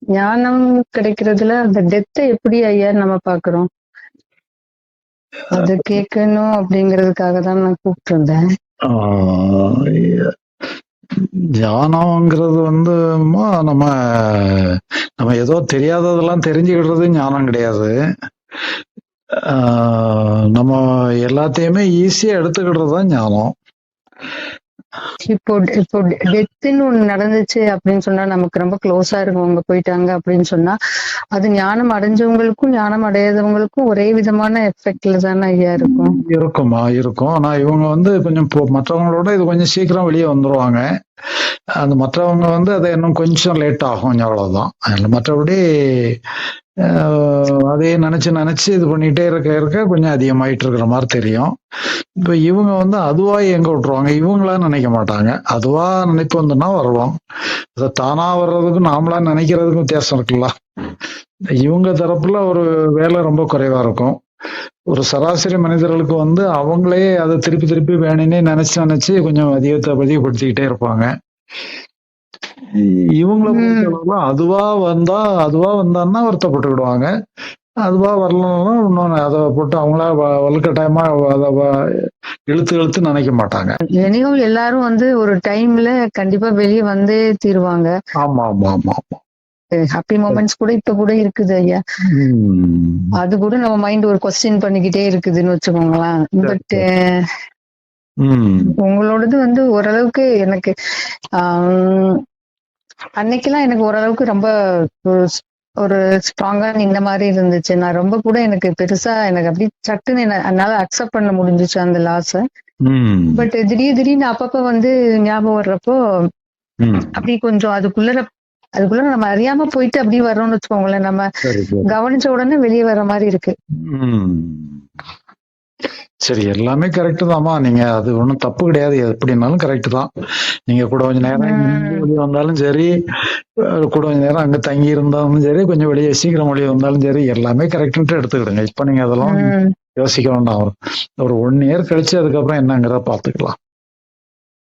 ஞானம் கிடைக்கிறதுல அந்த டெத்தை எப்படி ஐயா நம்ம பாக்குறோம்? அது கேட்கணும் அப்படிங்கறதுக்காக தான் நான் கூப்பிட்டு இருந்தேன். ஞானம்ங்கிறது வந்து நம்ம நம்ம ஏதோ தெரியாததெல்லாம் தெரிஞ்சுக்கிடுறது ஞானம் கிடையாது. நம்ம எல்லாத்தையுமே ஈஸியா எடுத்துக்கிடுறது தான் ஞானம். இப்போ இப்போ டெத்துன்னு ஒண்ணு நடந்துச்சு அப்படின்னு சொன்னா, நமக்கு ரொம்ப க்ளோஸா இருக்கவங்க போயிட்டாங்க அப்படின்னு சொன்னா, அது ஞானம் அடைஞ்சவங்களுக்கும் ஞானம் அடையாதவங்களுக்கும் ஒரே விதமான எஃபெக்ட்ல தானே ஐயா இருக்கும். இருக்கும். ஆனா இவங்க வந்து கொஞ்சம் மற்றவங்களோட இது கொஞ்சம் சீக்கிரம் வெளியே வந்துருவாங்க. அந்த மற்றவங்க வந்து அதை இன்னும் கொஞ்சம் லேட் ஆகும், அவ்வளவுதான். மற்றபடி அதையே நினைச்சு இது பண்ணிட்டே இருக்க கொஞ்சம் அதிகமாயிட்டு இருக்கிற மாதிரி தெரியும். இப்ப இவங்க வந்து அதுவா எங்க விட்டுருவாங்க, இவங்களா நினைக்க மாட்டாங்க. அதுவா நினைப்பு வந்துன்னா வரலாம். அதை தானா வர்றதுக்கும் நாமளா நினைக்கிறதுக்கும் வித்தியாசம் இருக்குல்ல. இவங்க தரப்புல ஒரு வேலை ரொம்ப குறைவா இருக்கும். ஒரு சராசரி மனிதர்களுக்கு வந்து அவங்களே அதை திருப்பி வேணும்னே நினைச்சு கொஞ்சம் அதிகப்படுத்திக்கிட்டே இருப்பாங்க. இவங்கள பொறுத்தளவுல அதுவா வந்தான்னா வருத்தப்பட்டுக்கிடுவாங்க. அதுவா வரலன்னா இன்னொன்னு அதை போட்டு அவங்களா வலுக்கட்டாயமா அதை இழுத்து நினைக்க மாட்டாங்க. இனியும் எல்லாரும் வந்து ஒரு டைம்ல கண்டிப்பா வெளியே வந்தே தீருவாங்க. ஆமா. ஹாப்பி மொமெண்ட்ஸ் கூட இப்ப கூட இருக்குது ஐயா. அது கூட நம்ம மைண்ட் ஒரு கொஸ்டின் பண்ணிக்கிட்டே இருக்குதுன்னு வச்சுக்கோங்களேன். பட் உங்களோடது வந்து ஓரளவுக்கு எனக்கு அன்னைக்கெல்லாம் எனக்கு ஓரளவுக்கு ரொம்ப ஒரு ஸ்ட்ராங்கா இந்த மாதிரி இருந்துச்சு. நான் ரொம்ப கூட எனக்கு பெருசா எனக்கு அப்படி சட்டுன்னு என்னால அக்செப்ட் பண்ண முடிஞ்சிச்சு அந்த லாஸ. பட் திடீர்னு அப்பப்ப வந்து ஞாபகம் வர்றப்போ அப்படி கொஞ்சம் அதுக்குள்ள நம்ம அறியாம போயிட்டு அப்படி வர்றோம்னு வச்சுக்கோங்களேன். நம்ம கவனிச்ச உடனே வெளியே வர்ற மாதிரி இருக்கு. சரி, எல்லாமே கரெக்ட் தான்மா. நீங்க அது ஒண்ணும் தப்பு கிடையாது. எப்படினாலும் கரெக்ட் தான். நீங்க கூட கொஞ்ச நேரம் வெளியே வந்தாலும் சரி, கூட கொஞ்ச நேரம் அங்க தங்கி இருந்தாலும் சரி, கொஞ்சம் வெளியே சீக்கிரம் வெளியே வந்தாலும் சரி, எல்லாமே கரெக்ட்ன்ட்டு எடுத்துக்கிடுங்க. இப்ப நீங்க அதெல்லாம் யோசிக்க வேண்டாம். ஒரு 1 year கழிச்சு அதுக்கப்புறம் என்னங்கிறத பாத்துக்கலாம்.